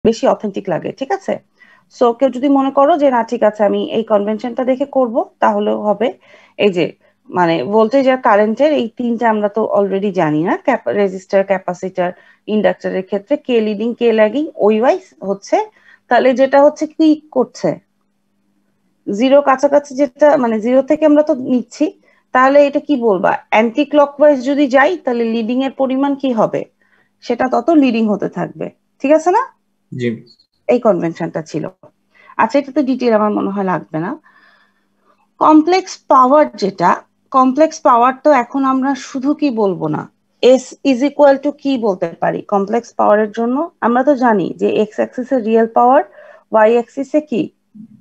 বেশি অথেন্টিক লাগে, ঠিক আছে? সো কেউ যদি মনে করো যে না ঠিক আছে আমি এই কনভেনশনটা দেখে করব, তাহলেও হবে। এই যে মানে ভোল্টেজ আর কারেন্টের এই তিনটা আমরা তো অলরেডি জানি না, রেজিস্টার, ক্যাপাসিটর, ইন্ডাক্টরের ক্ষেত্রে কে লিডিং কে ল্যাগিং ওই ওয়াইজ হচ্ছে। তাহলে যেটা হচ্ছে কি করছে, জিরো কাছাকাছি যেটা মানে জিরো থেকে আমরা তো নিচ্ছি, তাহলে এটা কি বলবা, অ্যান্টি ক্লকওয়াইজ যদি যাই তাহলে লিডিং এর পরিমাণ কি হবে, সেটা তত লিডিং হতে থাকবে, ঠিক আছে না? জি। এই কনভেনশনটা ছিল। আচ্ছা, এটা তো ডিটেল আমার মনে হয় লাগবে না। কমপ্লেক্স পাওয়ার যেটা, কমপ্লেক্স পাওয়ার তো এখন আমরা শুধু কি বলবো না, এস ইজ ইকুয়াল টু কি বলতে পারি কমপ্লেক্স পাওয়ারের জন্য? আমরা তো জানি যে এক্স অ্যাক্সিসে রিয়েল পাওয়ার, ওয়াই অ্যাক্সিসে কি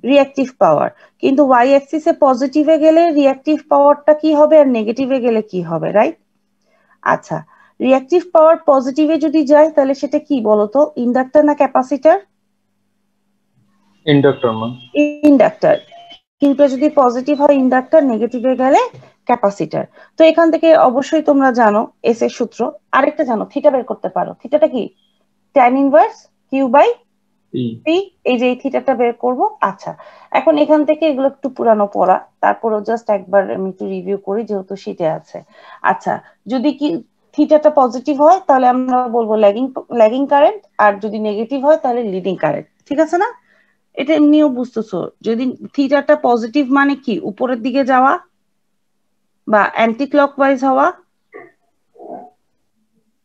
রিঅ্যাক্টিভ পাওয়ার। কিন্তু ওয়াই অ্যাক্সিসে পজিটিভে গেলে রিঅ্যাক্টিভ পাওয়ারটা কি হবে আর নেগেটিভে গেলে কি হবে, রাইট? আচ্ছা, রিঅ্যাক্টিভ পাওয়ার পজিটিভে যদি যায় তাহলে সেটা কি বলতো, ইন্ডাক্টর না ক্যাপাসিটর? ইন্ডাক্টর মান। ইন্ডাক্টর। কিউটা যদি পজিটিভ হয় ইন্ডাক্টর, নেগেটিভে গেলে ক্যাপাসিটর। তো এখান থেকে অবশ্যই তোমরা জানো এস এর সূত্র। আরেকটা জানো, থিটা বের করতে পারো। থিটাটা কি? Tan inverse Q by E. P. এই যে এই থিটাটা বের করব। আচ্ছা, এখন এখান থেকে এগুলো একটু পুরানো পড়া, তারপরও জাস্ট একবার আমি একটু রিভিউ করি যেহেতু শীটে আছে। আচ্ছা, যদি কি থিটাটা পজিটিভ হয় তাহলে আমরা বলবো ল্যাগিং, ল্যাগিং কারেন্ট। আর যদি নেগেটিভ হয় তাহলে লিডিং কারেন্ট, ঠিক আছে না? এটা এমনিও বুঝতেছো, যদি থিটাটা পজিটিভ মানে কি উপরের দিকে যাওয়া বা অ্যান্টি ক্লকওয়াইজ হওয়া,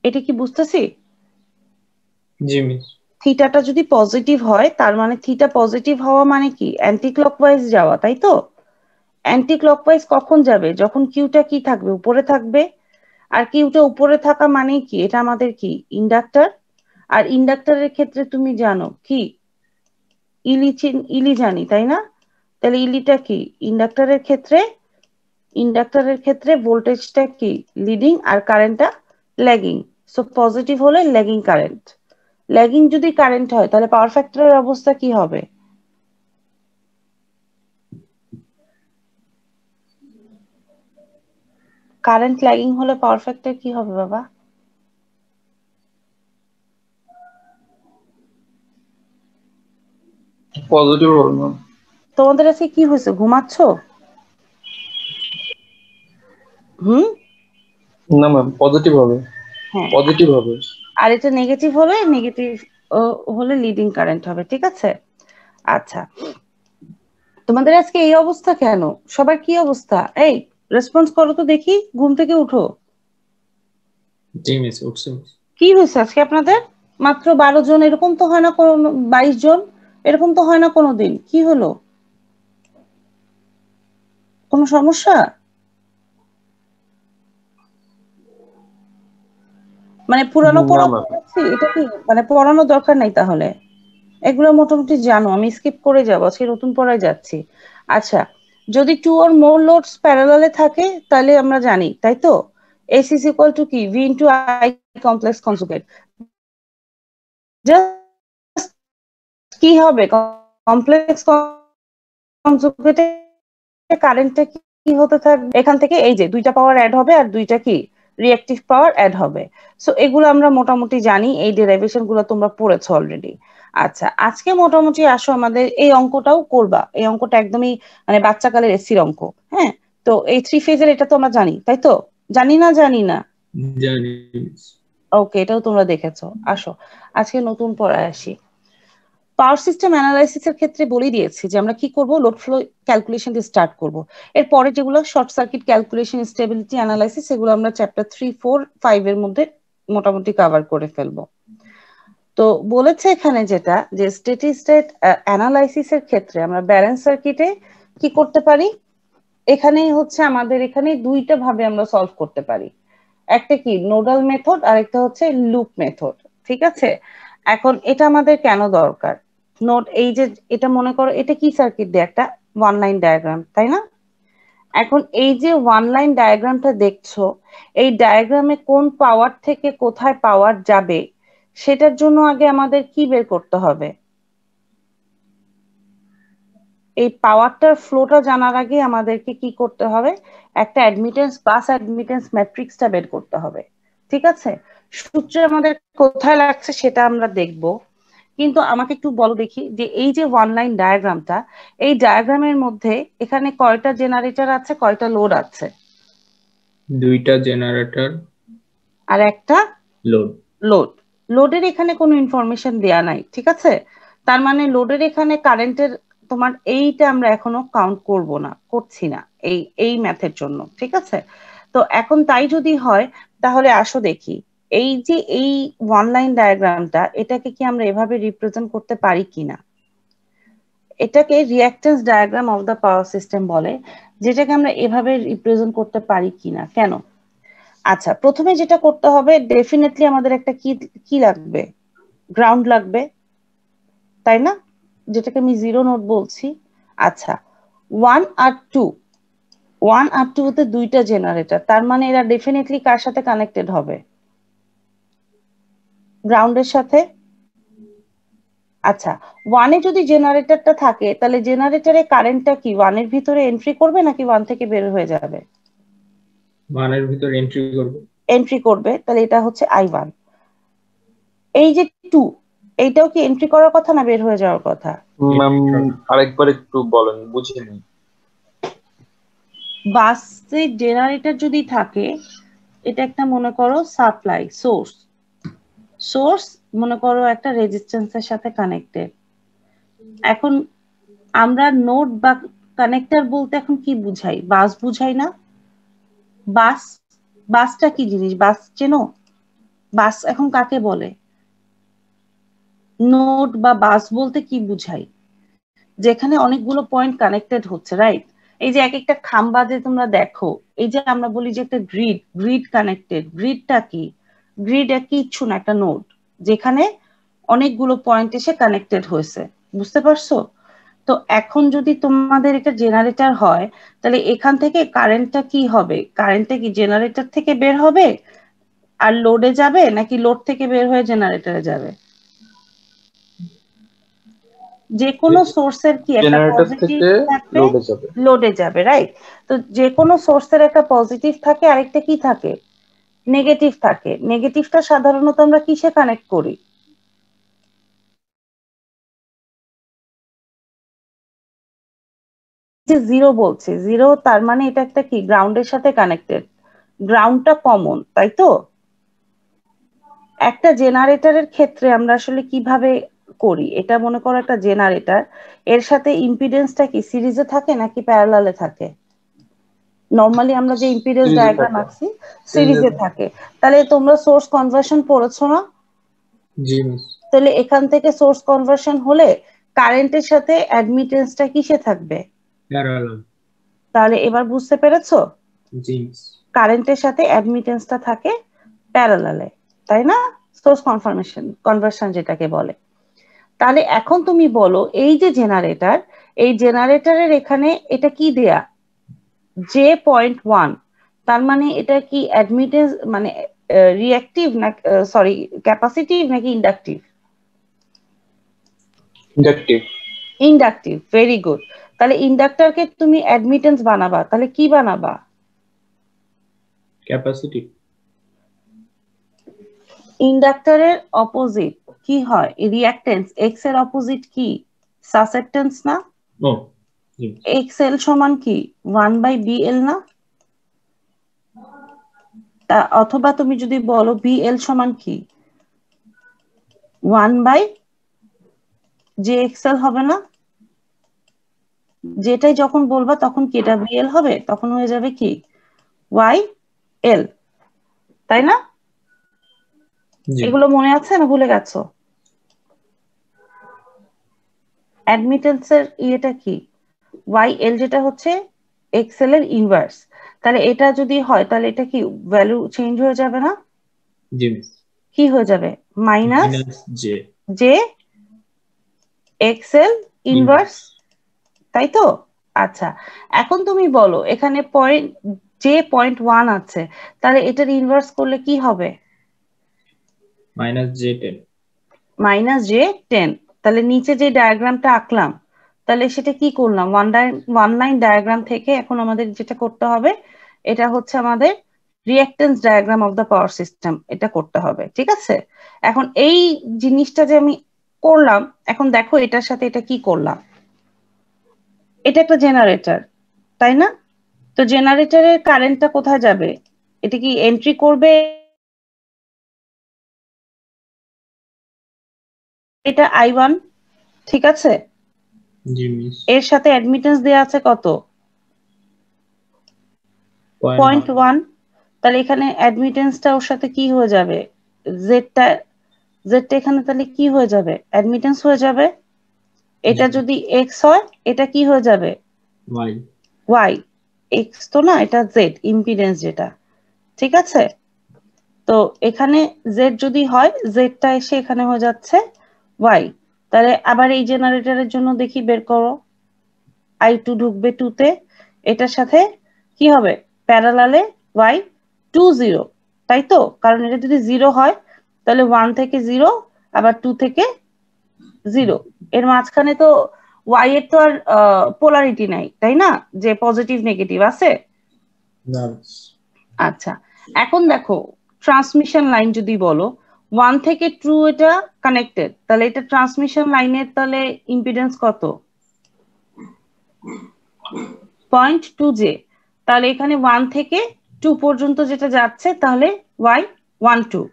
এটা কি বুঝতেছি? জি মিস। থিটাটা যদি পজিটিভ হয় তার মানে থিটা পজিটিভ হওয়া মানে কি অ্যান্টি ক্লকওয়াইজ যাওয়া, তাই তো? অ্যান্টি ক্লকওয়াইজ কখন যাবে, যখন কিউটা কি থাকবে উপরে থাকবে। আর কিউটা উপরে থাকা মানে কি, এটা আমাদের কি ইন্ডাক্টর। আর ইন্ডাক্টরের ক্ষেত্রে তুমি জানো কি ইলি জানি, তাই না? তাহলে ইলিটা কি ইন্ডাক্টরের ক্ষেত্রে, ইন্ডাক্টরের ক্ষেত্রে ভোল্টেজটা কি লিডিং আর কারেন্টটা ল্যাগিং। সো পজিটিভ হলে ল্যাগিং কারেন্ট, ল্যাগিং যদি কারেন্ট হয় তাহলে পাওয়ার ফ্যাক্টরের অবস্থা কি হবে? কারেন্ট ল্যাগিং হলে পাওয়ার ফ্যাক্টর কি হবে বাবা? পজিটিভ হবে না। তোমাদের আজকে কি হয়েছে, ঘুমাচ্ছ? হুম। না ম্যাম, পজিটিভ হবে। হ্যাঁ। পজিটিভ হবে। আর এটা নেগেটিভ হলে নেগেটিভ হলে লিডিং কারেন্ট হবে, ঠিক আছে? আচ্ছা, তোমাদের আজকে এই অবস্থা কেন? সবার কি অবস্থা? এই রেসপন্স করো তো দেখি, ঘুম থেকে উঠো। জি মিস, উঠছে মিস। কি হয়েছে আজকে আপনাদের? মাত্র 12 জন, এরকম তো হয় না কোনো, 22 জন, এরকম তো হয় না কোনোদিন। কি হলো, কোনো সমস্যা? মানে পুরানো না পড়া ম্যাম। পড়াচ্ছি, এটা কি মানে পড়ানোর দরকার নাই তাহলে? এগুলো মোটামুটি জানো, আমি স্কিপ করে যাবো, আজকে নতুন পড়ায় যাচ্ছি। আচ্ছা, যদি টু অর মোর লোডস প্যারালালে থাকে তাহলে আমরা জানি, তাই তো, এস ইজ ইকুয়াল টু কি V into I complex conjugate. Just কি হবে, কমপ্লেক্স কনজুগেটে কারেন্টটা কি হতে থাকবে, এখান থেকে এই যে দুইটা পাওয়ার অ্যাড হবে আর দুইটা কি রিঅ্যাক্টিভ পাওয়ার অ্যাড হবে। সো এগুলো আমরা মোটামুটি জানি, এই ডেরিভেশন গুলো তোমরা পড়েছো অলরেডি। আচ্ছা, আজকে মোটামুটি আসো আমাদের এই অঙ্কটাও করবা, এই অঙ্কটা একদমই মানে বাচ্চাকালের এসির অঙ্ক। হ্যাঁ, তো এই থ্রি ফেজের এটা তো আমরা জানি, তাই তো? জানি না, জানি না। জানি মিস। ওকে, এটাও তোমরা দেখেছো। আসো আজকে নতুন পড়ায় আসি। পাওয়ার সিস্টেম অ্যানালাইসিসের ক্ষেত্রে বলে দিয়েছি যে আমরা কি করব, লোড ফ্লো ক্যালকুলেশন দিয়ে স্টার্ট করব। এরপরে যেগুলো short circuit calculation, stability analysis, সেগুলো আমরা চ্যাপ্টার 3, 4, 5 এর মধ্যে মোটামুটি কভার করে ফেলবো। তো বলেছে এখানে যেটা, যে স্টেডি স্টেট অ্যানালাইসিসের ক্ষেত্রে আমরা ব্যালেন্স সার্কিটে কি করতে পারি, এখানেই হচ্ছে আমাদের এখানে দুইটা ভাবে আমরা সলভ করতে পারি। একটা কি নোডাল মেথড আর একটা হচ্ছে লুপ মেথড, ঠিক আছে? এখন এটা আমাদের কেন দরকার? নোট এই যে এটা মনে করো এটা কি সার্কিট দিয়ে একটা ওয়ান লাইন ডায়াগ্রাম, তাই না? এখন এই যে ওয়ান লাইন ডায়াগ্রামটা দেখছো, এই ডায়াগ্রামে কোন পাওয়ার থেকে কোথায় পাওয়ার যাবে সেটার জন্য আগে আমাদের কি বের করতে হবে? এই পাওয়ারটার ফ্লোটা জানার আগে আমাদেরকে কি করতে হবে, একটা অ্যাডমিটেন্স বাস অ্যাডমিটেন্স ম্যাট্রিক্সটা বের করতে হবে, ঠিক আছে? সূত্র আমাদের কোথায় লাগছে সেটা আমরা দেখব। কিন্তু আমাকে একটু বলো দেখি যে এই যে ওয়ান লাইন ডায়াগ্রামটা, এই ডায়াগ্রামের মধ্যে এখানে কয়টা জেনারেটর আছে, কয়টা লোড আছে? দুইটা জেনারেটর আর একটা লোড। লোড। লোডের এখানে কোনো ইনফরমেশন দেয়া নাই, ঠিক আছে? তার মানে লোডের এখানে কারেন্টের তোমার এইটা আমরা এখনো কাউন্ট করব না, করছি না এই এই ম্যাথের জন্য, ঠিক আছে? তো এখন তাই যদি হয় তাহলে আসো দেখি এই যে এই ওয়ান লাইন ডায়াগ্রামটা, এটাকে কি আমরা এভাবে রিপ্রেজেন্ট করতে পারি কিনা। এটাকে reactance diagram of the power system বলে, যেটাকে আমরা এভাবে রিপ্রেজেন্ট করতে পারি কিনা। কেন? আচ্ছা, প্রথমে যেটা করতে হবে, ডেফিনেটলি আমাদের একটা কি কি লাগবে, গ্রাউন্ড লাগবে, তাই না? যেটাকে আমি জিরো নোড বলছি। আচ্ছা, ওয়ান আর টু, ওয়ান আর টু হতে দুইটা জেনারেটর, তার মানে এরা ডেফিনেটলি কার সাথে কানেক্টেড হবে? গ্রাউন্ডের সাথে। আচ্ছা, ওয়ানে যদি জেনারেটরটা থাকে তাহলে জেনারেটরে কারেন্টটা কি ওয়ানের ভিতরে এন্ট্রি করবে নাকি ওয়ান থেকে বের হয়ে যাবে? ওয়ানের ভিতর এন্ট্রি করবে। এন্ট্রি করবে, তাহলে এটা হচ্ছে আই ওয়ান। এই যে টু, এইটাও কি এন্ট্রি করার কথা না বের হয়ে যাওয়ার কথা? ম্যাম আরেকবার একটু বলেন, বুঝিনি। বাসে জেনারেটর যদি থাকে, এটা একটা মনে করো সাপ্লাই সোর্স, সোর্স মনে করো একটা রেজিস্ট্যান্সের সাথে কানেক্টেড। এখন আমরা নোড বা কানেক্টর বলতে এখন কি বুঝাই? বাস বুঝাই না? বাস, বাসটা কি জিনিস? বাস চেনো? বাস এখন কাকে বলে? নোড বা বাস বলতে কি বুঝাই? যেখানে অনেকগুলো পয়েন্ট কানেক্টেড হচ্ছে, রাইট? এই যে এক একটা খাম্বা যে তোমরা দেখো, এই যে আমরা বলি যে একটা গ্রিড, গ্রিড কানেক্টেড, গ্রিডটা কি? গ্রিড কিচ্ছু না, একটা নোড যেখানে অনেকগুলো পয়েন্ট এসে কানেক্টেড হয়েছে, বুঝতে পারছো? তো এখন যদি তোমাদের এটা জেনারেটর হয়, তাহলে এখান থেকে কারেন্টটা কি হবে? কারেন্টটা কি জেনারেটর থেকে বের হবে আর লোডে যাবে, নাকি লোড থেকে বের হয়ে জেনারেটরে যাবে? যে কোনো সোর্সের কি একটা জেনারেটর পজিটিভ থেকে থাকবে, লোডে যাবে। লোডে যাবে, রাইট? তো যে কোনো সোর্সের একটা পজিটিভ থাকে, আরেকটা কি থাকে? নেগেটিভ থাকে। নেগেটিভটা সাধারণত আমরা কিসে কানেক্ট করি? যে জিরো বলছে, জিরো তার মানে এটা একটা কি গ্রাউন্ডের সাথে কানেক্টেড, গ্রাউন্ডটা কমন, তাই তো? একটা জেনারেটরের ক্ষেত্রে আমরা আসলে কিভাবে করি, এটা মনে করো একটা জেনারেটর, এর সাথে ইম্পিডেন্সটা কি সিরিজে থাকে নাকি প্যারালালে থাকে? নরমালি আমরা যে ইম্পিডেন্স সিরিজে ডায়াগ্রাম থাকে। আঁকছি সিরিজে থাকে। তাহলে তোমরা সোর্স কনভার্সন পড়েছো না? জি মিস। তাহলে এখান থেকে সোর্স কনভার্সন হলে কারেন্টের সাথে অ্যাডমিটেন্সটা কিসে থাকবে? প্যারালাল। তাহলে এবার বুঝতে পেরেছো? জি মিস। কারেন্টের সাথে অ্যাডমিটেন্সটা থাকে প্যারালালে, তাই না? সোর্স কনফার্মেশন কনভার্সন যেটাকে বলে। তাহলে এখন তুমি বলো এই যে জেনারেটর, এই জেনারেটরের এখানে এটা কি দেয়া? জে পয়েন্ট ওয়ান, তার মানে এটা কি অ্যাডমিটেন্স মানে রিঅ্যাক্টিভ না, সরি ক্যাপাসিটিভ নাকি inductive? Inductive. Inductive, very good. তাহলে ইন্ডাক্টরকে তুমি অ্যাডমিটেন্স বানাবা, তাহলে কি বানাবা? ক্যাপাসিটি। ইন্ডাক্টরের অপোজিট কি হয়? রিঅ্যাক্টেন্স। এক্স এর অপোজিট কি? সাসেপ্টেন্স না? ও জি। এক্স এল সমান কি ওয়ান বাই বি এল না? অথবা তুমি যদি বলো বি এল সমান কি one by J X L হবে না? যেটাই যখন বলবা তখন কি এটা বি এল হবে, তখন হয়ে যাবে কি ওয়াই এল, তাই না? জি। এগুলো মনে আছে না ভুলে গেছো? অ্যাডমিটেন্সের ইয়েটা কি? ওয়াই এল, যেটা হচ্ছে এক্সেল এর ইনভার্স। তাহলে এটা যদি হয় তাহলে এটা কি ভ্যালু চেঞ্জ হয়ে যাবে না? জি মিস। কি হয়ে যাবে? Minus minus J. J X L inverse, তাই তো? আচ্ছা, এখন তুমি বলো এখানে পয়েন্ট জে পয়েন্ট ওয়ান আছে, তাহলে এটার ইনভার্স করলে কি হবে? Minus J 10। Minus J 10। তাহলে নিচে যে ডায়াগ্রামটা আঁকলাম, তাহলে সেটা কি করলাম? ওয়ান লাইন ডায়াগ্রাম থেকে এখন আমাদের যেটা করতে হবে, এটা হচ্ছে আমাদের reactance diagram of the power system, এটা করতে হবে, ঠিক আছে? এখন এই জিনিসটা যে আমি করলাম, এখন দেখো এটার সাথে এটা কি করলাম। এটা একটা জেনারেটর, তাই না? তো জেনারেটরের কারেন্টটা কোথায় যাবে? এটা কি এন্ট্রি করবে, এটা I1, ঠিক আছে? জি মিস। এর সাথে অ্যাডমিটেন্স দেয়া আছে কত? 0.1। তাহলে এখানে অ্যাডমিটেন্সটা ওর সাথে কি হয়ে যাবে? জেডটা এখানে তাহলে কি হয়ে যাবে? অ্যাডমিটেন্স হয়ে যাবে। এটা যদি এক্স হয়, এটা কি হয়ে যাবে? ওয়াই। ওয়াই। এক্স তো না, এটা জেড, ইম্পিডেন্স যেটা, ঠিক আছে? তো এখানে জেড যদি হয়, জেডটা এসে এখানে হয়ে যাচ্ছে ওয়াই। তাহলে আবার এই জেনারেটরের জন্য দেখি বের করো। I2 ঢুকবে 2 তে, এটার সাথে কি হবে? প্যারালালে y20, তাই তো? কারণ এটা যদি 0 হয় তাহলে 1 থেকে 0, আবার 2 থেকে 0, এর মাঝখানে তো y এর তো আর পোলারিটি নাই, তাই না? যে পজিটিভ নেগেটিভ আছে। না। আচ্ছা, এখন দেখো ট্রান্সমিশন লাইন যদি বলো 1 থেকে 2 এটা কানেক্টেড, তাহলে এটা ট্রান্সমিশন লাইনের তাহলে ইম্পিডেন্স কত? 0.2j। তাহলে এখানে 1 থেকে 2 পর্যন্ত যেটা যাচ্ছে তাহলে y12,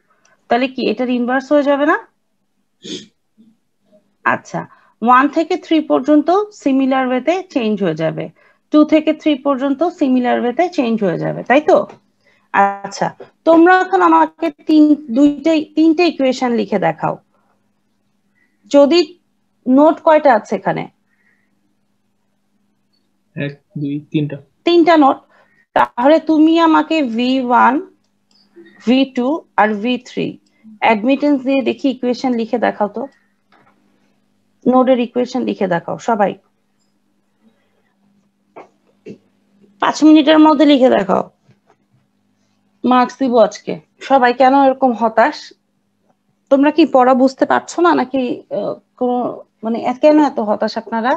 তাহলে কি এটার ইনভার্স হয়ে যাবে না? আচ্ছা, 1 থেকে 3 পর্যন্ত সিমিলার ওয়েতে চেঞ্জ হয়ে যাবে, 2 থেকে 3 পর্যন্ত সিমিলার ওয়েতে চেঞ্জ হয়ে যাবে, তাই তো? আচ্ছা, তোমরা এখন আমাকে তিনটে ইকুয়েশন লিখে দেখাও। যদি নোট কয়টা আছে এখানে? 1 2 3টা। 3টা নোট। তাহলে তুমি আমাকে V1, V2 আর V3 অ্যাডমিটেন্স দিয়ে দেখি ইকুয়েশন লিখে দেখাও তো। নোডের ইকুয়েশন লিখে দেখাও সবাই, 5 মিনিটের মধ্যে লিখে দেখাও। মার্কস দিব আজকে। সবাই কেন এরকম হতাশ? তোমরা কি পড়া বুঝতে পারছো না নাকি কোনো মানে কেন এত হতাশ আপনারা?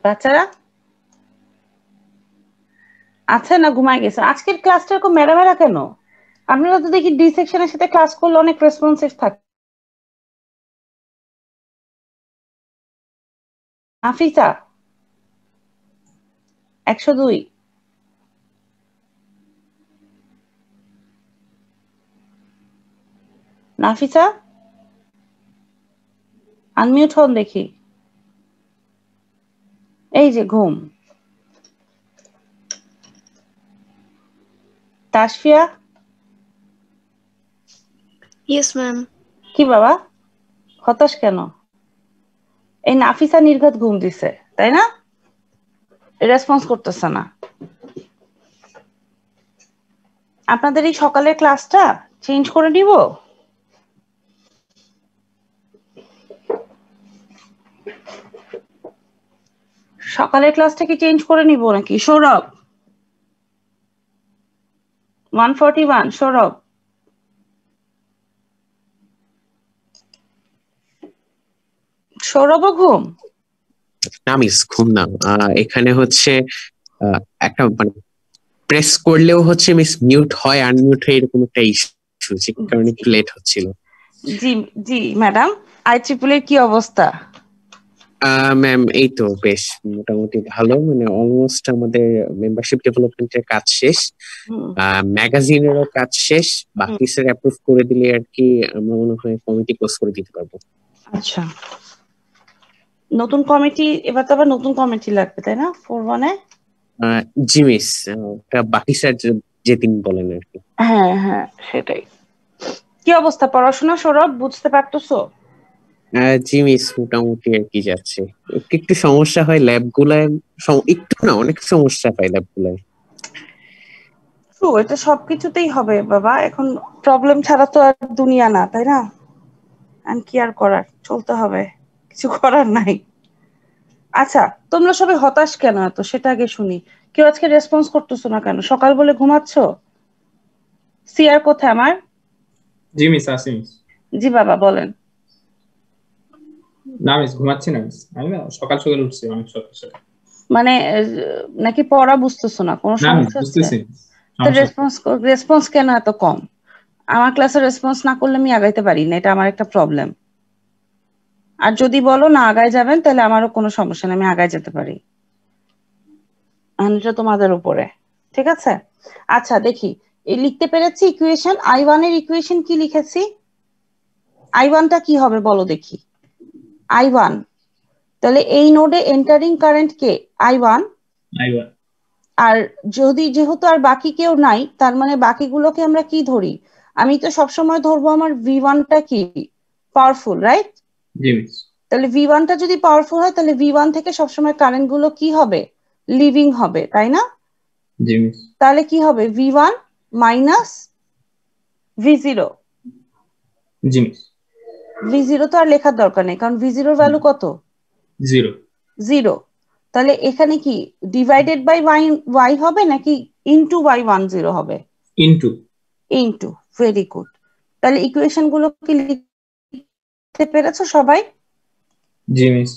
বাচ্চারা আছে না ঘুমায় গেছে? আজকের ক্লাসটা এরকম মেরামেরা কেন? আপনারা তো দেখি ডি সেকশনের সাথে ক্লাস করলে অনেক রেসপন্সিভ থাকে। নাফিসা 102, নাফিসা আনমিউট হন দেখি। এই যে ঘুম। Tasfia, yes ma'am. কি বাবা হতাশ কেন? এই নাফিসা নির্ঘাত ঘুম দিছে, তাই না? রেসপন্স করতেছে না। আপনাদের এই সকালের ক্লাসটা চেঞ্জ করে দিব? সকালের ক্লাসটা কি চেঞ্জ করে নিব নাকি? সৌরভ 141, সৌরভ সৌরভ ঘুম? না মিস, ঘুম না। এখানে হচ্ছে একটা মানে প্রেস করলেও হচ্ছে মিস মিউট হয়, আনমিউট হয়, এরকম একটা ইস্যু, যে কারণে একটু লেট হচ্ছিল। জি জি ম্যাডাম, IEEE এর কি অবস্থা? ম্যাম এই তো বেশ মোটামুটি ভালো, মানে অলমোস্ট আমাদের মেম্বারশিপ ডেভেলপমেন্টের কাজ শেষ, ম্যাগাজিনেরও কাজ শেষ, বাকি স্যার অ্যাপ্রুভ করে দিলে আর কি আমরা মনে হয় কমিটি ক্লোজ করে দিতে পারবো। আচ্ছা, নতুন কমিটি, এবার তো আবার নতুন কমিটি লাগবে তাই না 41 এ? জি মিস, ওটা বাকি স্যার যেদিন বলেন আর কি। হ্যাঁ হ্যাঁ সেটাই। কি অবস্থা পড়াশোনা সৌরভ, বুঝতে পারতেছো? জি মিস, মোটামুটি আর কি যাচ্ছে। একটু একটু সমস্যা হয় ল্যাব গুলায়, একটু না অনেক সমস্যা পাই ল্যাব গুলায়। এটা সবকিছুতেই হবে বাবা, এখন প্রবলেম ছাড়া তো আর দুনিয়া না, তাই না? কি আর করার, চলতে হবে, কিছু করার নাই। আচ্ছা, তোমরা সবাই হতাশ কেন এত সেটা আগে শুনি। কেউ আজকে রেসপন্স করতেছো না কেন? সকাল বলে ঘুমাচ্ছ? সিআর কোথায় আমার? জি মিস, আসি মিস। জি বাবা বলেন। না মিস, ঘুমাচ্ছি না মিস, আমি না সকাল সকাল উঠছি অনেক সকাল সকাল। মানে নাকি পড়া বুঝতেছো না, কোনো না মিস, সমস্যা হচ্ছে? বুঝতেছি। রেসপন্স কেন এত কম? আমার ক্লাসে রেসপন্স না করলে আমি আগাইতে পারি না, এটা আমার একটা প্রবলেম। আর যদি বলো না আগায় যাবেন তাহলে আমারও কোনো সমস্যা নেই, আমি আগায় যেতে পারি। এটা তোমাদের উপরে, ঠিক আছে? আচ্ছা দেখি, এই লিখতে পেরেছি ইকুয়েশন। I1 এর ইকুয়েশন কি লিখেছি? I1টা কি হবে বলো দেখি। I1, তাহলে এই নোডে এন্টারিং কারেন্ট কে? I1। আর যদি যেহেতু আর বাকি কেউ নাই, তার মানে বাকিগুলোকে আমরা কি ধরি? আমি তো সবসময় ধরবো আমার V1টা কি পাওয়ারফুল, রাইট? তাহলে V1টা যদি পাওয়ারফুল হয় তাহলে V1 থেকে সবসময় কারেন্ট গুলো কি হবে? লিভিং হবে, তাই না? তাহলে কি হবে? V1 minus V0। V0 তো আর লেখার দরকার নেই, কারণ V0 এর ভ্যালু কত? 0। তাহলে এখানে কি ডিভাইডেড বাই y হবে নাকি ইনটু y10 হবে? ইনটু। Very good. তাহলে ইকুয়েশন গুলো কি লিখতে পেরেছো সবাই? জি মিস।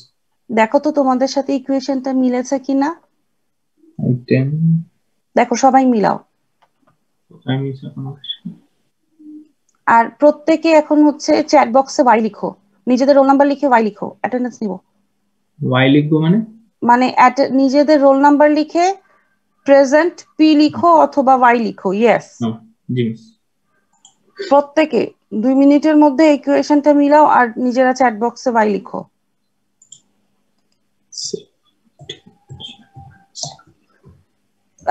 দেখো তো তোমাদের সাথে ইকুয়েশনটা মিলেছে কিনা, দেখো সবাই মিলাও। আর প্রত্যেকে এখন হচ্ছে চ্যাট বক্সে y লিখো, নিজেদের রোল নাম্বার লিখে y লিখো, অ্যাটেন্ডেন্স নিব। y লিখবো মানে নিজেদের রোল নাম্বার লিখে প্রেজেন্ট p লিখো অথবা y লিখো। ইয়েস, জি মিস। প্রত্যেকে 2 মিনিটের মধ্যে ইকুয়েশনটা মিলাও আর নিজেরা চ্যাট বক্সে y লিখো।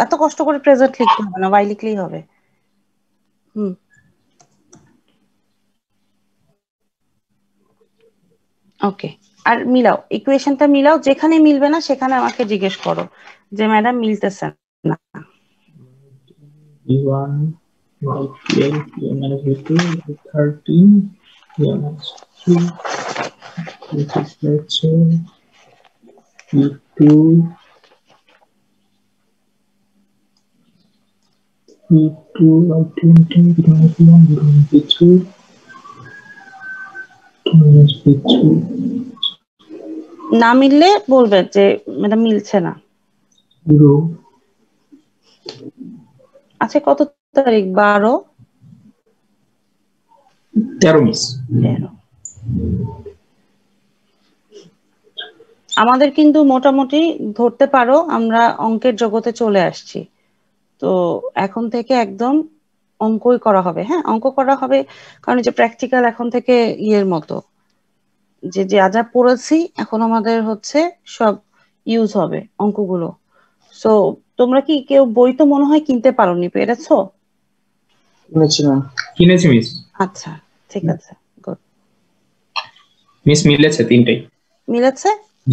এত কষ্ট করে প্রেজেন্ট লিখতে হবে না, y লিখলেই হবে। ওকে, আর মিলাও, ইকুয়েশনটা মিলাও। যেখানে মিলবে না সেখানে আমাকে জিজ্ঞেস করো যে ম্যাডাম মিলতেছে না। V1 y12 minus V2 13 minus 3 which is let's say V2 y20 minus V1 V2 minus V2। না মিললে বলবে যে ম্যাডাম মিলছে না। আচ্ছা কত তারিখ? 13 মিস। আমাদের কিন্তু মোটামুটি ধরতে পারো আমরা অঙ্কের জগতে চলে আসছি, তো এখন থেকে একদম অঙ্কই করা হবে। হ্যাঁ, অঙ্ক করা হবে, কারণ যে প্র্যাকটিক্যাল এখন থেকে ইয়ের মতো, যে যা যা পড়েছি এখন আমাদের হচ্ছে সব ইউজ হবে অঙ্কগুলো। সো তোমরা কি কেউ বই তো মনে হয় কিনতে পারোনি, পেরেছো? কিনেছি মিস। আচ্ছা ঠিক আছে, গুড। মিস মিলেছে, তিনটেই মিলেছে,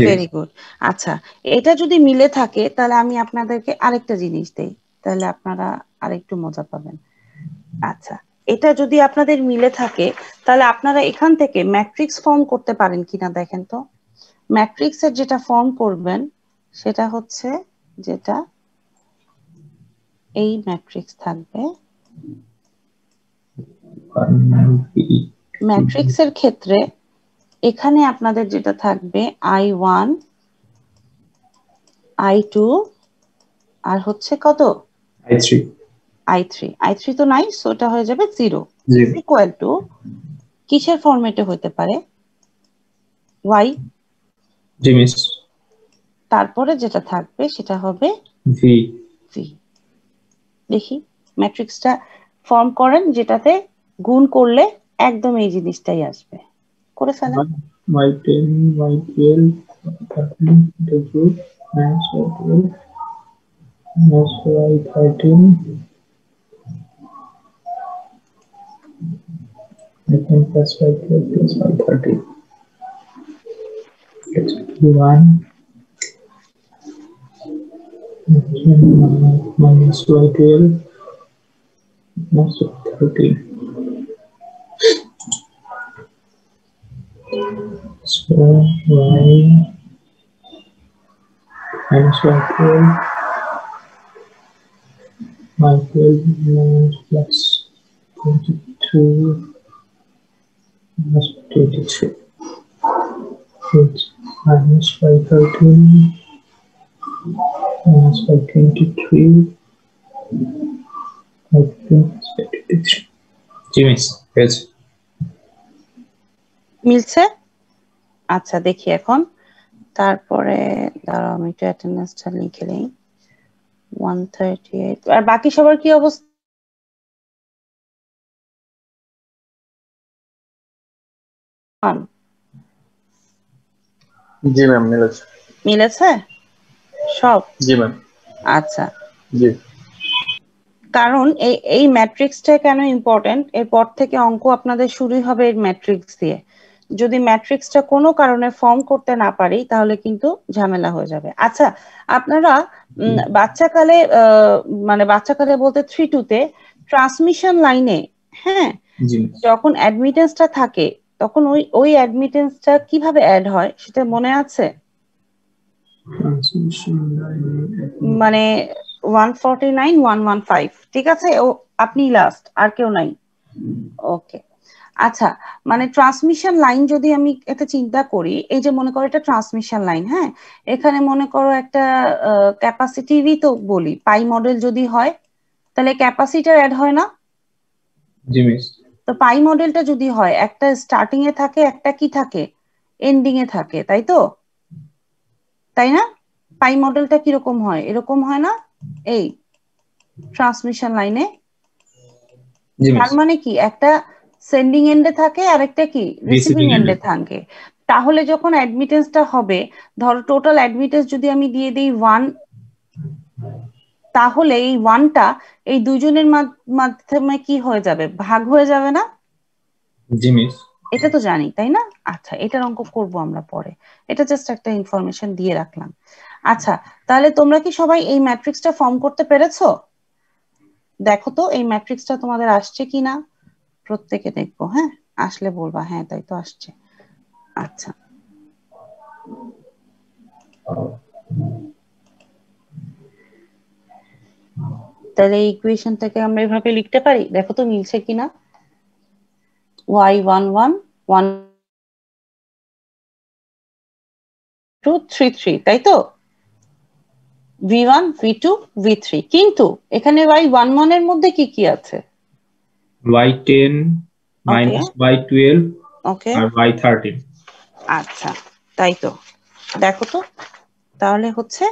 ভেরি গুড। আচ্ছা, এটা যদি মিলে থাকে তাহলে আমি আপনাদেরকে আরেকটা জিনিস দেই, তাহলে আপনারা আরেকটু মজা পাবেন। আচ্ছা, এটা যদি আপনাদের মিলে থাকে তাহলে আপনারা এখান থেকে ম্যাট্রিক্স ফর্ম করতে পারেন কিনা দেখেন তো। ম্যাট্রিক্সের যেটা ফর্ম করবেন সেটা হচ্ছে যেটা এই ম্যাট্রিক্স থাকবে। ম্যাট্রিক্সের ক্ষেত্রে এখানে আপনাদের যেটা থাকবে I1 I2 আর হচ্ছে কত? I3 তো নাই, সো এটা হয়ে যাবে 0 ইকুয়াল টু কিসের ফরম্যাটে হতে পারে? y। জি মিস। তারপরে যেটা থাকবে সেটা হবে v। দেখি ম্যাট্রিক্সটা ফর্ম করেন যেটাতে গুণ করলে একদম এই জিনিসটাই আসবে, করে ফেলেন। y10 y12 13 minus y12 minus y13 y10 plus y12 plus y13 it's 1 minus y12 minus y13 so y minus y12 minus plus 22 minus 23 it's minus y13 minus y23 G miss পেয়েছি। মিলছে? আচ্ছা দেখি এখন। তারপরে দাঁড়াও আমি একটু অ্যাটেন্ডেন্সটা লিখে নিই। 138 আর বাকি সবার কি অবস্থা? জি ম্যাম মিলেছে। মিলেছে সব? জি ম্যাম। আচ্ছা, জি কারণ এই ম্যাট্রিক্সটা কেন ইম্পর্টেন্ট, এরপর থেকে অঙ্ক আপনাদের শুরুই হবে এই ম্যাট্রিক্স দিয়ে। যদি ম্যাট্রিক্সটা কোনো কারণে ফর্ম করতে না পারি তাহলে কিন্তু ঝামেলা হয়ে যাবে। আচ্ছা, আপনারা বাচ্চাকালে মানে বাচ্চাকালে বলতে 3-2 তে ট্রান্সমিশন লাইনে, হ্যাঁ, জি মিস। যখন অ্যাডমিটেন্সটা থাকে তখন ওই অ্যাডমিটেন্সটা কিভাবে অ্যাড হয় সেটা মনে আছে? ট্রান্সমিশন লাইন মানে 149 115, ঠিক আছে? ও আপনি লাস্ট, আর কেউ নাই। ওকে, আচ্ছা, মানে ট্রান্সমিশন লাইন যদি আমি একটা চিন্তা করি, এই যে মনে করো এটা ট্রান্সমিশন লাইন, হ্যাঁ, এখানে মনে করো একটা ক্যাপাসিটিভই তো বলি, পাই মডেল যদি হয় তাহলে ক্যাপাসিটার অ্যাড হয় না? জি মিস। তো পাই মডেলটা যদি হয়, একটা স্টার্টিং এ থাকে, একটা কি থাকে, এন্ডিং এ থাকে, তাই তো? তাই না? পাই মডেলটা কিরকম হয়, এরকম হয় না? এই ট্রান্সমিশন লাইনে জি মিস। তার মানে কি, একটা সেন্ডিং এন্ডে থাকে আর একটা কি রিসিভিং রিসিভিং এন্ডে এন্ডে। থাকে। তাহলে যখন অ্যাডমিটেন্সটা হবে, ধরো টোটাল অ্যাডমিটেন্স যদি আমি দিয়ে দিই 1, তাহলে এই 1টা এই দুজনের মাধ্যমে কি হয়ে যাবে, ভাগ হয়ে যাবে না? জি মিস। এটা তো জানি, তাই না? আচ্ছা, এটার অঙ্ক করব আমরা পরে, এটা জাস্ট একটা ইনফরমেশন দিয়ে রাখলাম। আচ্ছা, তাহলে তোমরা কি সবাই এই ম্যাট্রিক্সটা ফর্ম করতে পেরেছো? দেখো তো এই ম্যাট্রিক্সটা তোমাদের আসছে কিনা, প্রত্যেকে দেখবো, হ্যাঁ, আসলে বলবা হ্যাঁ তাই তো আসছে। আচ্ছা, তাহলে এই ইকুয়েশনটাকে আমরা এভাবে লিখতে পারি, দেখো তো মিলছে কিনা। y11 12 33, তাই তো? v1 v2 v3, কিন্তু এখানে y11 এর মধ্যে কি কি আছে? y10 ওকে, মাইনাস y12 ওকে, আর y13। আচ্ছা, তাই তো, দেখো তো, তাহলে হচ্ছে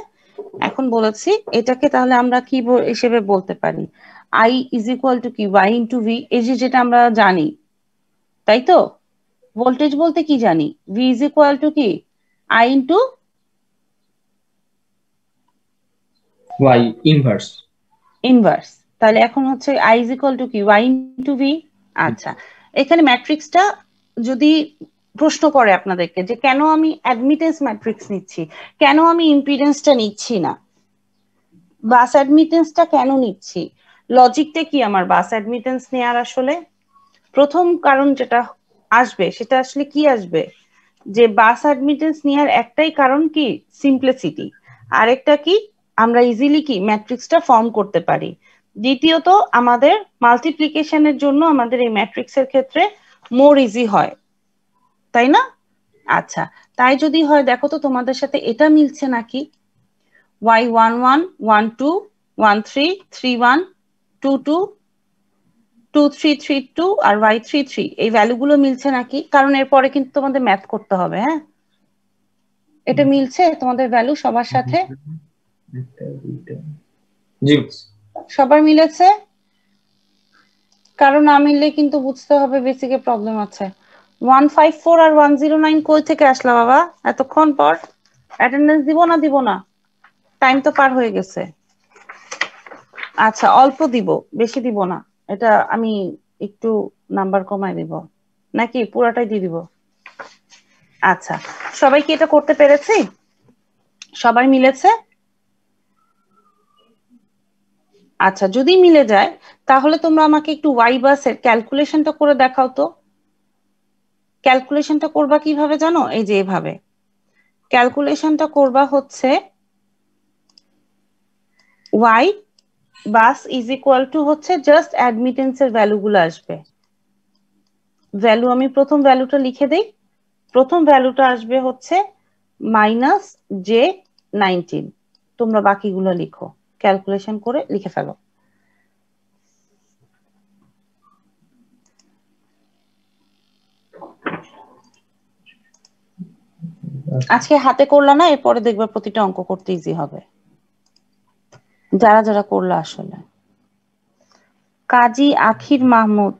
এখন বলেছি এটাকে তাহলে আমরা কি হিসেবে বলতে পারি, i ইজ ইকুয়াল টু কি y ইন্টু v, এই যে যেটা আমরা জানি, তাই তো? ভোল্টেজ বলতে কি জানি, v ইজ ইকুয়াল টু কি i into y inverse. Inverse. তাহলে এখন হচ্ছে i ইজ ইকুয়াল টু কি y ইন্টু v। আচ্ছা, এখানে ম্যাট্রিক্সটা যদি প্রশ্ন করে আপনাদেরকে যে কেন আমি অ্যাডমিটেন্স ম্যাট্রিক্স নিচ্ছি, কেন আমি ইম্পিডেন্সটা নিচ্ছি না, বাস অ্যাডমিটেন্সটা কেন নিচ্ছি, লজিকটা কি আমার বাস অ্যাডমিটেন্স নেওয়ার? আসলে প্রথম কারণ যেটা আসবে সেটা আসলে কি আসবে, যে বাস অ্যাডমিটেন্স নেওয়ার একটাই কারণ কি, সিম্পলিসিটি। আরেকটা কি, আমরা ইজিলি কি ম্যাট্রিক্সটা ফর্ম করতে পারি। দ্বিতীয়ত আমাদের মাল্টিপ্লিকেশনের জন্য আমাদের এই ম্যাট্রিক্সের ক্ষেত্রে মোর ইজি হয়, তাই না? আচ্ছা, তাই যদি হয় দেখো তো তোমাদের সাথে এটা মিলছে নাকি, y11 12 13 31 22 2332 আর y33, এই ভ্যালুগুলো মিলছে নাকি? কারণ এরপরে কিন্তু তোমাদের ম্যাথ করতে হবে, হ্যাঁ, এটা মিলছে তোমাদের ভ্যালু সবার সাথে? জি সবার মিলেছে? কারণ না মিললে কিন্তু বুঝতে হবে বেসিকে প্রবলেম আছে। 154 আর 109 কই থেকে আসলা বাবা এতক্ষণ পর? অ্যাটেন্ডেন্স দিব না দিব না? টাইম তো পার হয়ে গেছে। আচ্ছা, অল্প দিব, বেশি দিব না, এটা আমি একটু নাম্বার কমায় দিব, নাকি পুরাটাই দিয়ে দিব? আচ্ছা, সবাই কি এটা করতে পেরেছি? সবার মিলেছে? আচ্ছা, যদি মিলে যায় তাহলে তোমরা আমাকে একটু ওয়াই বাসের ক্যালকুলেশনটা করে দেখাও তো। ক্যালকুলেশনটা করবা কিভাবে জানো, এই যে এভাবে ক্যালকুলেশনটা করবা হচ্ছে Y bus is equal to হচ্ছে জাস্ট অ্যাডমিটেন্সের ভ্যালুগুলো আসবে। ভ্যালু আমি প্রথম ভ্যালুটা লিখে দেই, প্রথম ভ্যালুটা আসবে হচ্ছে -j19, তোমরা বাকিগুলো লিখো, ক্যালকুলেশন করে লিখে ফেলো। আজকে হাতে করলা না, এরপরে দেখবে প্রতিটা অঙ্ক করতে ইজি হবে, যারা যারা করলা আসলে। কাজী আখির মাহমুদ,